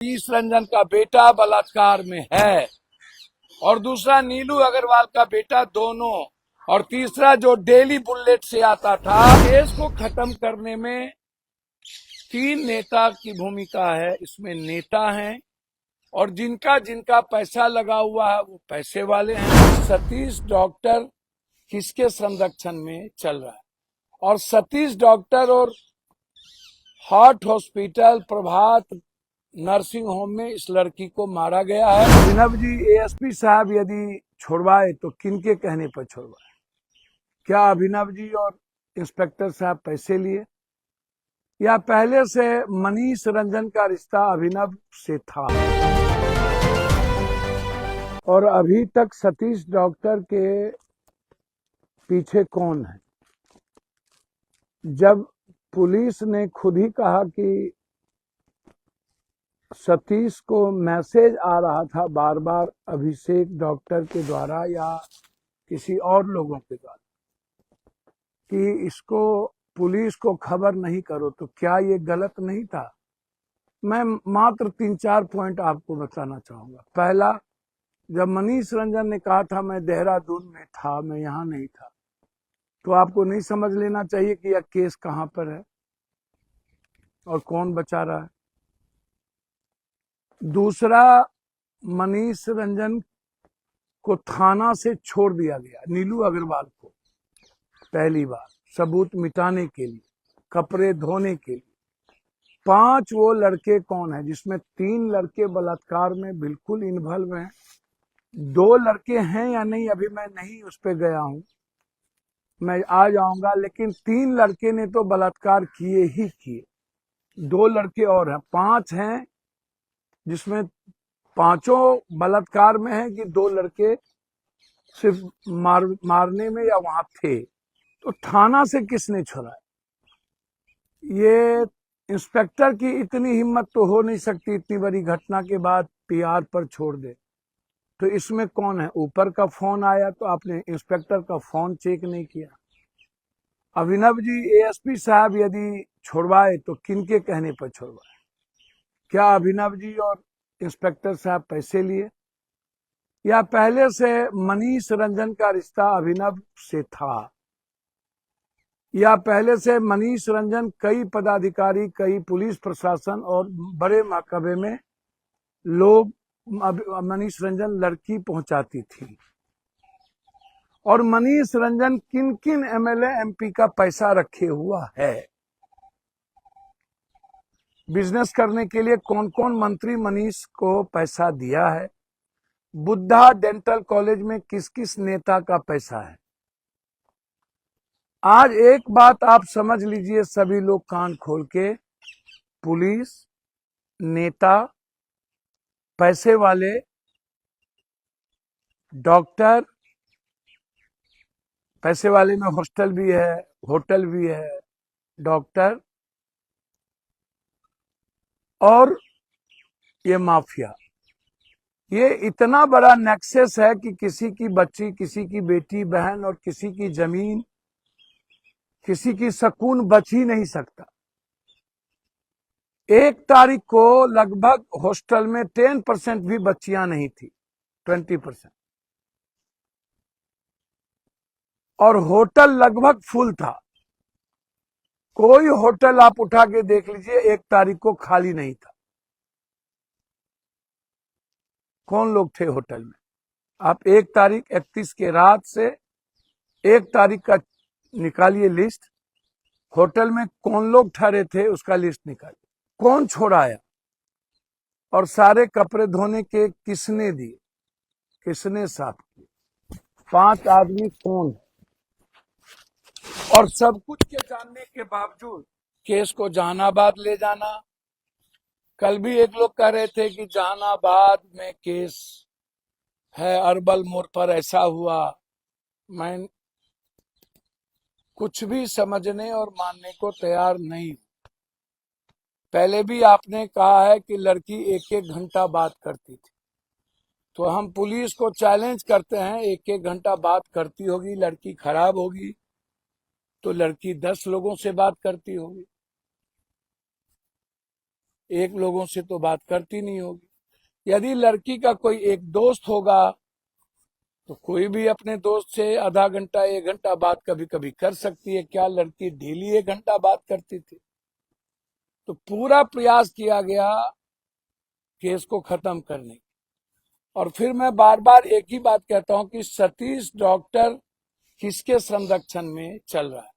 सतीश रंजन का बेटा बलात्कार में है और दूसरा नीलू अग्रवाल का बेटा, दोनों, और तीसरा जो डेली बुलेट से आता था। केस को खत्म करने में 3 नेता की भूमिका है। इसमें नेता हैं और जिनका जिनका पैसा लगा हुआ है वो पैसे वाले हैं। सतीश डॉक्टर किसके संरक्षण में चल रहा है? और सतीश डॉक्टर और हार्ट हॉस्पिटल प्रभात नर्सिंग होम में इस लड़की को मारा गया है। अभिनव जी, एएसपी साहब यदि छोड़वाए तो किनके कहने पर छोड़वाए? क्या अभिनव जी और इंस्पेक्टर साहब पैसे लिए, या पहले से मनीष रंजन का रिश्ता अभिनव से था? और अभी तक सतीश डॉक्टर के पीछे कौन है? जब पुलिस ने खुद ही कहा कि सतीश को मैसेज आ रहा था बार बार अभिषेक डॉक्टर के द्वारा या किसी और लोगों के द्वारा कि इसको पुलिस को खबर नहीं करो, तो क्या ये गलत नहीं था? मैं मात्र 3-4 पॉइंट आपको बताना चाहूंगा। पहला, जब मनीष रंजन ने कहा था मैं देहरादून में था, मैं यहाँ नहीं था, तो आपको नहीं समझ लेना चाहिए कि यह केस कहां पर है और कौन बचा रहा है। दूसरा, मनीष रंजन को थाना से छोड़ दिया गया, नीलू अग्रवाल को, पहली बार सबूत मिटाने के लिए, कपड़े धोने के लिए। 5 वो लड़के कौन है, जिसमें 3 लड़के बलात्कार में बिल्कुल इन्वॉल्व हैं। 2 लड़के हैं या नहीं अभी मैं नहीं उस पर गया हूं, मैं आ जाऊंगा, लेकिन 3 लड़के ने तो बलात्कार किए ही किए। 2 लड़के और हैं, 5 हैं, जिसमें 5 बलात्कार में है कि 2 लड़के सिर्फ मारने में या वहां थे। तो थाना से किसने छोड़ा? ये इंस्पेक्टर की इतनी हिम्मत तो हो नहीं सकती इतनी बड़ी घटना के बाद पीआर पर छोड़ दे। तो इसमें कौन है? ऊपर का फोन आया तो आपने इंस्पेक्टर का फोन चेक नहीं किया। अभिनव जी, एएसपी साहब यदि छोड़वाए तो किनके कहने पर छोड़वाए? क्या अभिनव जी और इंस्पेक्टर साहब पैसे लिए, या पहले से मनीष रंजन का रिश्ता अभिनव से था, या पहले से मनीष रंजन कई पदाधिकारी, कई पुलिस प्रशासन और बड़े महकमे में लोग मनीष रंजन लड़की पहुंचाती थी? और मनीष रंजन किन किन एमएलए एमपी का पैसा रखे हुआ है? बिजनेस करने के लिए कौन कौन मंत्री मनीष को पैसा दिया है? बुद्धा डेंटल कॉलेज में किस किस नेता का पैसा है? आज एक बात आप समझ लीजिए, सभी लोग कान खोल के, पुलिस, नेता, पैसे वाले, डॉक्टर, पैसे वाले में हॉस्टल भी है, होटल भी है, डॉक्टर, और ये माफिया, ये इतना बड़ा नेक्सस है कि किसी की बच्ची, किसी की बेटी बहन और किसी की जमीन, किसी की सुकून बच ही नहीं सकता। 1 तारीख को लगभग हॉस्टल में 10% भी बच्चियां नहीं थी, 20%, और होटल लगभग फुल था। कोई होटल आप उठा के देख लीजिए 1 तारीख को खाली नहीं था। कौन लोग थे होटल में? आप 1 तारीख 31 के रात से 1 तारीख का निकालिए लिस्ट, होटल में कौन लोग ठहरे थे उसका लिस्ट निकालिए, कौन छोड़ाया, और सारे कपड़े धोने के किसने दिए, किसने साफ किए, 5 आदमी कौन है? और सब कुछ के जानने के बावजूद केस को जहानाबाद ले जाना। कल भी एक लोग कह रहे थे कि जहानाबाद में केस है, अरबल मोड़ पर ऐसा हुआ। मैं कुछ भी समझने और मानने को तैयार नहीं। पहले भी आपने कहा है कि लड़की 1-1 घंटा बात करती थी, तो हम पुलिस को चैलेंज करते हैं, 1-1 घंटा बात करती होगी, लड़की खराब होगी तो लड़की 10 लोगों से बात करती होगी। एक लोगों से तो बात करती नहीं होगी। यदि लड़की का कोई एक दोस्त होगा तो कोई भी अपने दोस्त से आधा घंटा 1 घंटा बात कभी कभी कर सकती है। क्या लड़की डेली 1 घंटा बात करती थी? तो पूरा प्रयास किया गया केस को खत्म करने की। और फिर मैं बार बार एक ही बात कहता हूं कि सतीश डॉक्टर किसके संरक्षण में चल रहा है?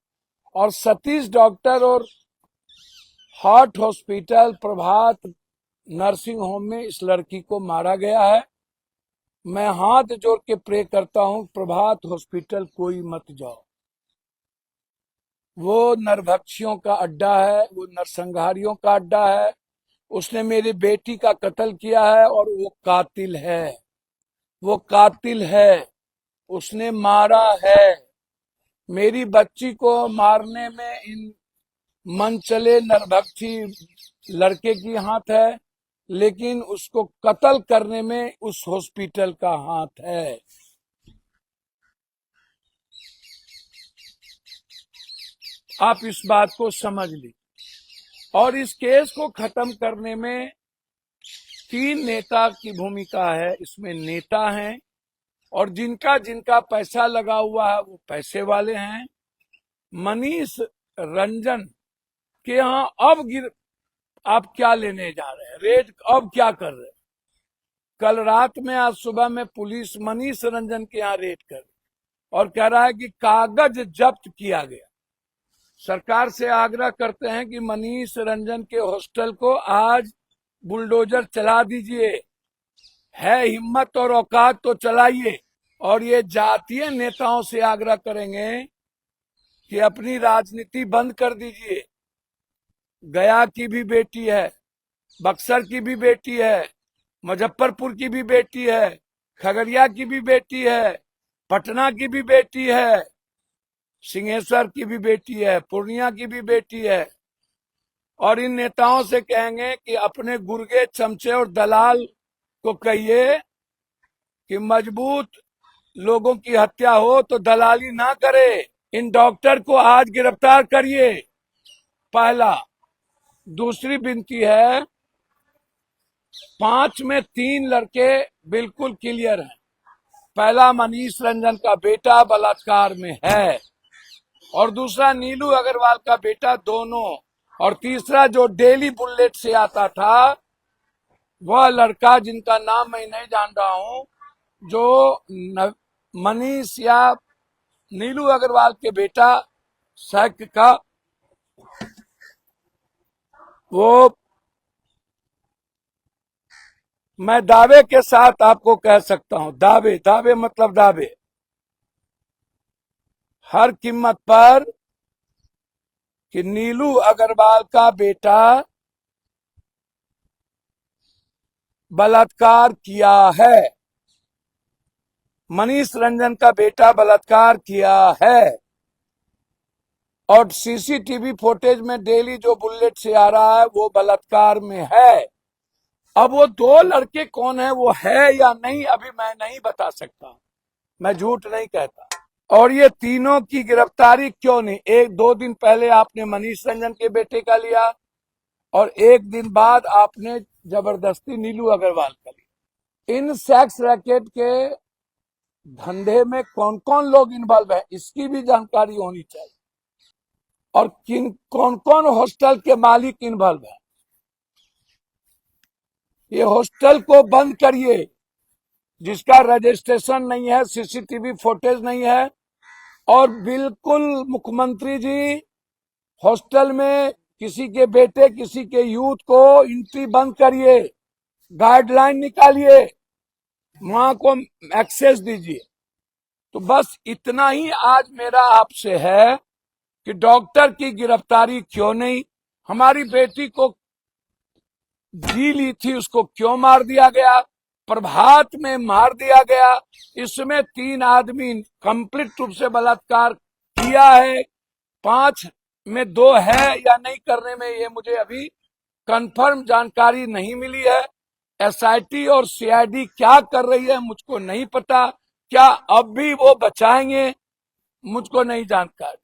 और सतीश डॉक्टर और हार्ट हॉस्पिटल प्रभात नर्सिंग होम में इस लड़की को मारा गया है। मैं हाथ जोड़ के प्रे करता हूं, प्रभात हॉस्पिटल कोई मत जाओ। वो नरभक्षियों का अड्डा है, वो नरसंहारियों का अड्डा है। उसने मेरी बेटी का कत्ल किया है और वो कातिल है, वो कातिल है, उसने मारा है। मेरी बच्ची को मारने में इन मनचले नरभक्षी लड़के की हाथ है, लेकिन उसको कत्ल करने में उस हॉस्पिटल का हाथ है। आप इस बात को समझ लीजिए। और इस केस को खत्म करने में 3 नेता की भूमिका है। इसमें नेता हैं और जिनका जिनका पैसा लगा हुआ है वो पैसे वाले हैं। मनीष रंजन के यहाँ अब आप क्या लेने जा रहे हैं? रेड अब क्या कर रहे हैं? कल रात में, आज सुबह में पुलिस मनीष रंजन के यहाँ रेड कर और कह रहा है कि कागज जब्त किया गया। सरकार से आग्रह करते हैं कि मनीष रंजन के हॉस्टल को आज बुलडोजर चला दीजिए। है हिम्मत और औकात तो चलाइए। और ये जातीय नेताओं से आग्रह करेंगे कि अपनी राजनीति बंद कर दीजिए। गया की भी बेटी है, बक्सर की भी बेटी है, मुजफ्फरपुर की भी बेटी है, खगड़िया की भी बेटी है, पटना की भी बेटी है, सिंहेश्वर की भी बेटी है, पूर्णिया की भी बेटी है। और इन नेताओं से कहेंगे कि अपने गुर्गे चमचे और दलाल को कहिए कि मजबूत लोगों की हत्या हो तो दलाली ना करे। इन डॉक्टर को आज गिरफ्तार करिए, पहला। दूसरी विनती है, 5 में 3 लड़के बिल्कुल क्लियर हैं। पहला मनीष रंजन का बेटा बलात्कार में है, और दूसरा नीलू अग्रवाल का बेटा, दोनों। और तीसरा जो डेली बुलेट से आता था वह लड़का जिनका नाम मैं नहीं जान रहा हूं, जो मनीष या नीलू अग्रवाल के बेटा सैक का, वो मैं दावे के साथ आपको कह सकता हूं, दावे मतलब दावे, हर कीमत पर, कि नीलू अग्रवाल का बेटा बलात्कार किया है, मनीष रंजन का बेटा बलात्कार किया है। और सीसीटीवी फुटेज में डेली जो बुलेट से आ रहा है वो बलात्कार में है। अब वो 2 लड़के कौन है, वो है या नहीं, अभी मैं नहीं बता सकता, मैं झूठ नहीं कहता। और ये तीनों की गिरफ्तारी क्यों नहीं? 1-2 दिन पहले आपने मनीष रंजन के बेटे का लिया और 1 दिन बाद आपने जबरदस्ती नीलू अग्रवाल का लिया। इन सेक्स रैकेट के धंधे में कौन कौन लोग इन्वॉल्व है, इसकी भी जानकारी होनी चाहिए। और कौन कौन हॉस्टल के मालिक इन्वॉल्व है, ये हॉस्टल को बंद करिए जिसका रजिस्ट्रेशन नहीं है, सीसीटीवी फुटेज नहीं है। और बिल्कुल मुख्यमंत्री जी, हॉस्टल में किसी के बेटे, किसी के यूथ को एंट्री बंद करिए, गाइडलाइन निकालिए, वहां को एक्सेस दीजिए। तो बस इतना ही आज मेरा आपसे है कि डॉक्टर की गिरफ्तारी क्यों नहीं, हमारी बेटी को जी ली थी उसको क्यों मार दिया गया, प्रभात में मार दिया गया। इसमें 3 आदमी कंप्लीट रूप से बलात्कार किया है, 5 में 2 है या नहीं करने में ये मुझे अभी कंफर्म जानकारी नहीं मिली है। एसआईटी और सीआईडी क्या कर रही है मुझको नहीं पता, क्या अब भी वो बचाएंगे मुझको नहीं जानकारी।